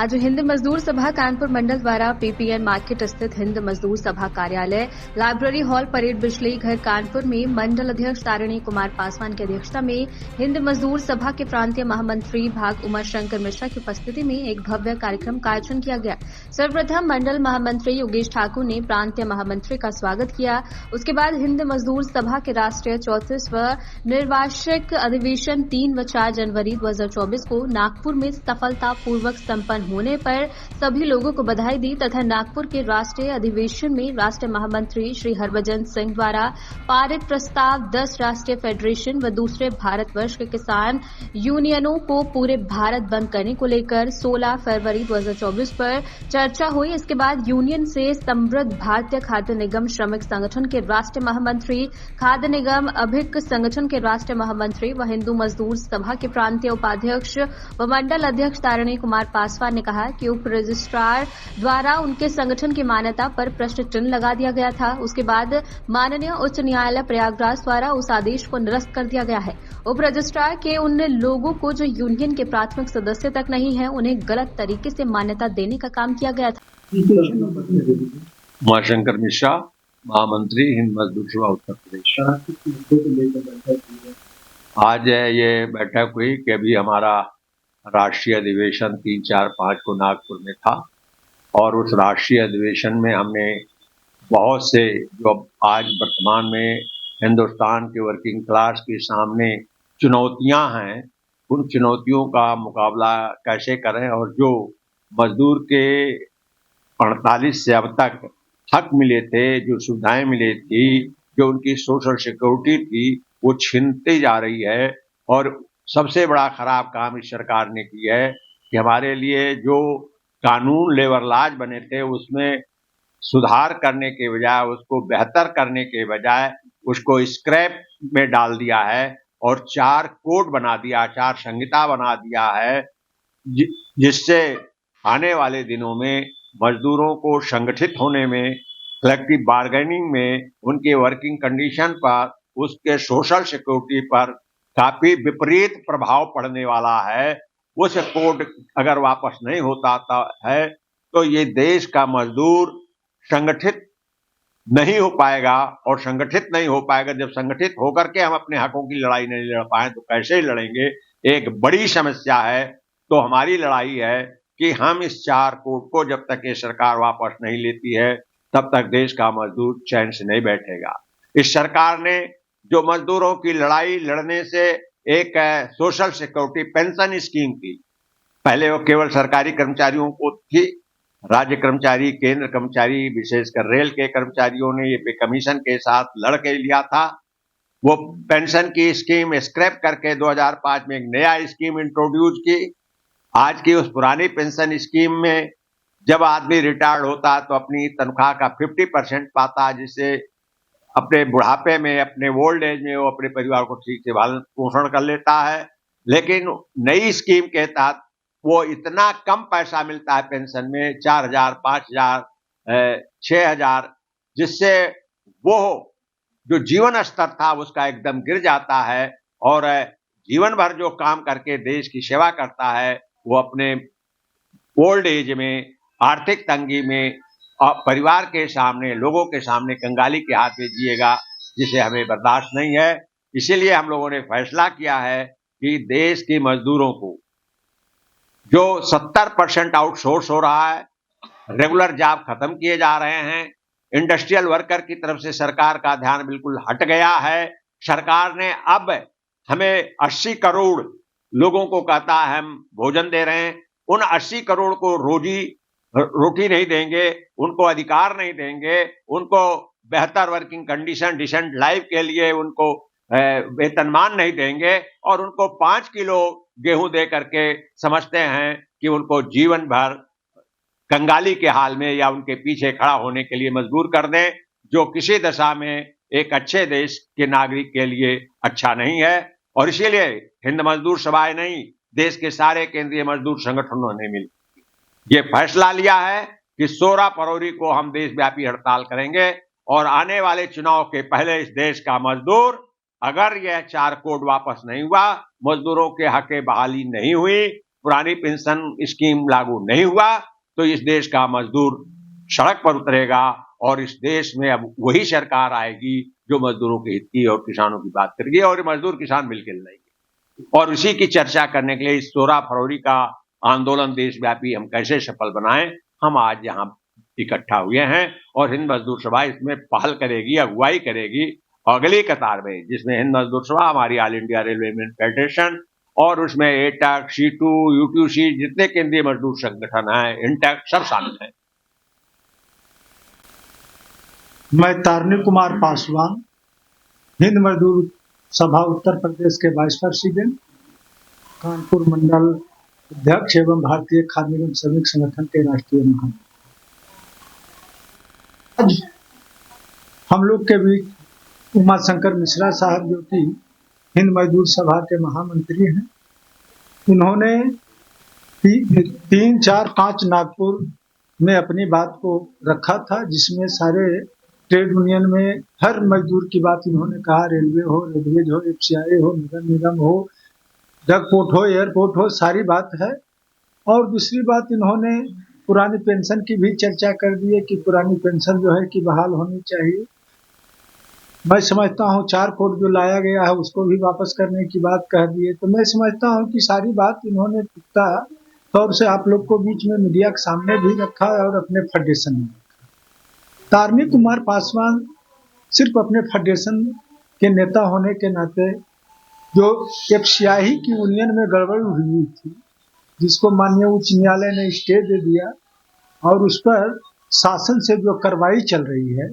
आज हिंद मजदूर सभा कानपुर मंडल द्वारा पीपीएन मार्केट स्थित हिंद मजदूर सभा कार्यालय, लाइब्रेरी हॉल, परेड बिजली घर कानपुर में मंडल अध्यक्ष तारिणी कुमार पासवान की अध्यक्षता में हिंद मजदूर सभा के प्रांतीय महामंत्री भाग उमा शंकर मिश्रा की उपस्थिति में एक भव्य कार्यक्रम का आयोजन किया गया। सर्वप्रथम मंडल महामंत्री योगेश ठाकुर ने प्रांतीय महामंत्री का स्वागत किया। उसके बाद हिंद मजदूर सभा के राष्ट्रीय 34वां निर्वाचिक अधिवेशन 3 व 4 जनवरी 2024 को नागपुर में सफलतापूर्वक संपन्न होने पर सभी लोगों को बधाई दी तथा नागपुर के राष्ट्रीय अधिवेशन में राष्ट्रीय महामंत्री श्री हरभजन सिंह द्वारा पारित प्रस्ताव 10 राष्ट्रीय फेडरेशन व दूसरे भारतवर्ष के किसान यूनियनों को पूरे भारत बंद करने को लेकर 16 फरवरी 2024 पर चर्चा हुई। इसके बाद यूनियन से समृद्ध भारतीय खाद्य निगम श्रमिक संगठन के राष्ट्रीय महामंत्री, खाद्य निगम अभिक संगठन के राष्ट्रीय महामंत्री व हिंदू मजदूर सभा के प्रांतीय उपाध्यक्ष व मंडल अध्यक्ष तारिणी कुमार पासवान ने कहा कि उप रजिस्ट्रार द्वारा उनके संगठन की मान्यता पर प्रश्न चिन्ह लगा दिया गया था। उसके बाद माननीय उच्च न्यायालय प्रयागराज द्वारा उस आदेश को निरस्त कर दिया गया है। उप रजिस्ट्रार के उन लोगों को जो यूनियन के प्राथमिक सदस्य तक नहीं है, उन्हें गलत तरीके से मान्यता देने का काम किया गया था। उमा शंकर मिश्रा, महामंत्री हिंद मजदूर सभा उत्तर प्रदेश। आज ये बैठक हुई कि अभी हमारा राष्ट्रीय अधिवेशन 3, 4, 5 को नागपुर में था और उस राष्ट्रीय अधिवेशन में हमने बहुत से जो आज वर्तमान में हिंदुस्तान के वर्किंग क्लास के सामने चुनौतियां हैं, उन चुनौतियों का मुकाबला कैसे करें और जो मजदूर के 48 से अब तक हक मिले थे, जो सुविधाएं मिली थी, जो उनकी सोशल सिक्योरिटी थी, वो छीनती जा रही है। और सबसे बड़ा खराब काम इस सरकार ने किया है कि हमारे लिए जो कानून लेबर लॉज बने थे उसमें सुधार करने के बजाय, उसको बेहतर करने के बजाय उसको स्क्रैप में डाल दिया है और 4 कोड बना दिया, 4 संहिता बना दिया है, जिससे आने वाले दिनों में मजदूरों को संगठित होने में, कलेक्टिव बार्गेनिंग में, उनके वर्किंग कंडीशन पर, उसके सोशल सिक्योरिटी पर काफी विपरीत प्रभाव पड़ने वाला है। उस कोड अगर वापस नहीं होता है तो ये देश का मजदूर संगठित नहीं हो पाएगा और संगठित नहीं हो पाएगा। जब संगठित होकर के हम अपने हकों की लड़ाई नहीं लड़ पाए तो कैसे लड़ेंगे? एक बड़ी समस्या है। तो हमारी लड़ाई है कि हम इस 4 कोड को जब तक ये सरकार वापस नहीं लेती है तब तक देश का मजदूर चैन से नहीं बैठेगा। इस सरकार ने जो मजदूरों की लड़ाई लड़ने से एक सोशल सिक्योरिटी पेंशन स्कीम की, पहले वो केवल सरकारी कर्मचारियों को थी, राज्य कर्मचारी, केंद्र कर्मचारी, विशेषकर रेल के कर्मचारियों ने ये पे कमीशन के साथ लड़ के लिया था। वो पेंशन की स्कीम स्क्रैप करके 2005 में एक नया स्कीम इंट्रोड्यूस की। आज की उस पुरानी पेंशन स्कीम में जब आदमी रिटायर्ड होता है तो अपनी तनख्वाह का 50% पाता, जिससे अपने बुढ़ापे में, अपने ओल्ड एज में वो अपने परिवार को ठीक से पालन पोषण कर लेता है। लेकिन नई स्कीम के तहत वो इतना कम पैसा मिलता है पेंशन में, 4,000, 5,000, 6,000, जिससे वो जो जीवन स्तर था उसका एकदम गिर जाता है और जीवन भर जो काम करके देश की सेवा करता है वो अपने ओल्ड एज में, आर्थिक तंगी में और परिवार के सामने, लोगों के सामने कंगाली के हाथ में जिएगा, जिसे हमें बर्दाश्त नहीं है। इसीलिए हम लोगों ने फैसला किया है कि देश के मजदूरों को जो 70% आउटसोर्स हो रहा है, रेगुलर जॉब खत्म किए जा रहे हैं, इंडस्ट्रियल वर्कर की तरफ से सरकार का ध्यान बिल्कुल हट गया है। सरकार ने अब हमें 80 करोड़ लोगों को कहता है हम भोजन दे रहे हैं, उन 80 करोड़ को रोटी नहीं देंगे, उनको अधिकार नहीं देंगे, उनको बेहतर वर्किंग कंडीशन, डिसेंट लाइफ के लिए उनको वेतनमान नहीं देंगे और उनको 5 किलो गेहूं दे करके समझते हैं कि उनको जीवन भर कंगाली के हाल में या उनके पीछे खड़ा होने के लिए मजबूर कर दें, जो किसी दशा में एक अच्छे देश के नागरिक के लिए अच्छा नहीं है। और इसीलिए हिंद मजदूर सभाएं नहीं, देश के सारे केंद्रीय मजदूर संगठनों ने मिल ये फैसला लिया है कि 16 फरवरी को हम देशव्यापी हड़ताल करेंगे और आने वाले चुनाव के पहले इस देश का मजदूर, अगर यह 4 कोड वापस नहीं हुआ, मजदूरों के हक बहाली नहीं हुई, पुरानी पेंशन स्कीम लागू नहीं हुआ तो इस देश का मजदूर सड़क पर उतरेगा और इस देश में अब वही सरकार आएगी जो मजदूरों के हित की और किसानों की बात करेगी और मजदूर किसान मिलकर लड़ेंगे। और इसी की चर्चा करने के लिए इस 16 फरवरी का आंदोलन देशव्यापी हम कैसे सफल बनाएं, हम आज यहाँ इकट्ठा हुए हैं और हिंद मजदूर सभा इसमें पहल करेगी, अगुवाई करेगी अगली कतार में, जिसमें हिंद मजदूर सभा, हमारी all India railway man federation और उसमें एटक, शीटू, यूटीसी, जितने केंद्रीय मजदूर संगठन हैं, इंटेक, सब शामिल हैं। मैं तारनी कुमार पासवान, हिंद मजदूर सभा उत्तर प्रदेश के वाइस प्रेसिडेंट, कानपुर मंडल अध्यक्ष एवं भारतीय खाद्य एवं श्रमिक संगठन के राष्ट्रीय महामंत्री। आज हम लोग के बीच उमाशंकर मिश्रा साहब, जो कि हिंद मजदूर सभा के महामंत्री हैं, उन्होंने 3, 4, 5 नागपुर में अपनी बात को रखा था, जिसमें सारे ट्रेड यूनियन में हर मजदूर की बात इन्होंने कहा। रेलवे हो, रोडवेज हो, FCI हो, निगम हो, ड्रगपोर्ट हो, एयरपोर्ट हो, सारी बात है। और दूसरी बात, इन्होंने पुरानी पेंशन की भी चर्चा कर दी है कि पुरानी पेंशन जो है कि बहाल होनी चाहिए। मैं समझता हूँ 4 करोड़ जो लाया गया है उसको भी वापस करने की बात कह दी है। तो मैं समझता हूँ कि सारी बात इन्होंने पुख्ता तौर से आप लोग को बीच में मीडिया के सामने भी रखा और अपने फेडरेशन में रखा। तारनी कुमार पासवान सिर्फ अपने फेडरेशन के नेता होने के नाते, जो FCI की यूनियन में गड़बड़ हुई थी, जिसको माननीय उच्च न्यायालय ने स्टे दे दिया और उस पर शासन से जो कार्रवाई चल रही है,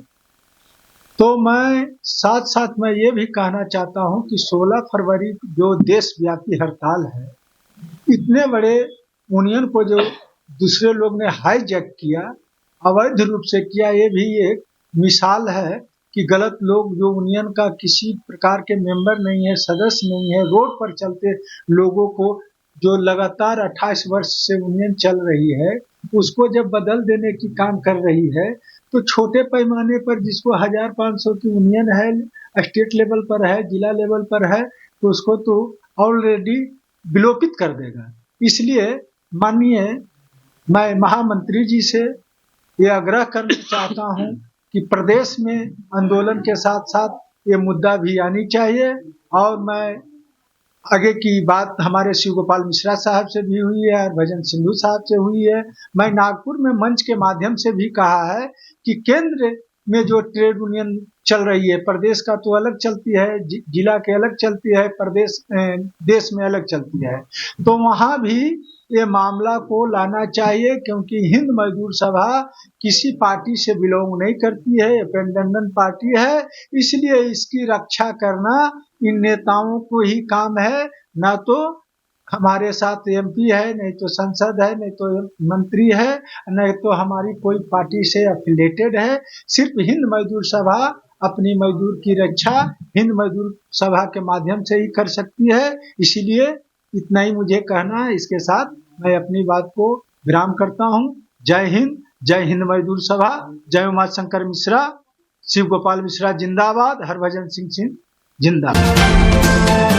तो मैं साथ साथ मैं ये भी कहना चाहता हूं कि 16 फरवरी जो देशव्यापी हड़ताल है, इतने बड़े यूनियन को जो दूसरे लोग ने हाईजैक किया, अवैध रूप से किया, ये भी एक मिसाल है कि गलत लोग जो यूनियन का किसी प्रकार के मेंबर नहीं है, सदस्य नहीं है, रोड पर चलते लोगों को जो लगातार 28 वर्ष से यूनियन चल रही है, उसको जब बदल देने की काम कर रही है, तो छोटे पैमाने पर जिसको 1500 की यूनियन है, स्टेट लेवल पर है, जिला लेवल पर है, तो उसको तो ऑलरेडी विलोपित कर देगा। इसलिए माननीय मैं महामंत्री जी से ये आग्रह करना चाहता हूं कि प्रदेश में आंदोलन के साथ साथ ये मुद्दा भी आनी चाहिए। और मैं आगे की बात हमारे शिव गोपाल मिश्रा साहब से भी हुई है, हरभजन सिंधु साहब से हुई है। मैं नागपुर में मंच के माध्यम से भी कहा है कि केंद्र में जो ट्रेड यूनियन चल रही है, प्रदेश का तो अलग चलती है, जिला के अलग चलती है, प्रदेश देश में अलग चलती है, तो वहां भी ये मामला को लाना चाहिए, क्योंकि हिंद मजदूर सभा किसी पार्टी से बिलोंग नहीं करती है, इंडिपेंडेंट पार्टी है। इसलिए इसकी रक्षा करना इन नेताओं को ही काम है, ना तो हमारे साथ MP है, नहीं तो संसद है, नहीं तो मंत्री है, नहीं तो हमारी कोई पार्टी से एफिलेटेड है। सिर्फ हिंद मजदूर सभा अपनी मजदूर की रक्षा हिंद मजदूर सभा के माध्यम से ही कर सकती है। इसीलिए इतना ही मुझे कहना है। इसके साथ मैं अपनी बात को विराम करता हूँ। जय हिंद मजदूर सभा, जय उमाशंकर मिश्रा, शिव गोपाल मिश्रा जिंदाबाद, हरभजन सिंह जिंदाबाद।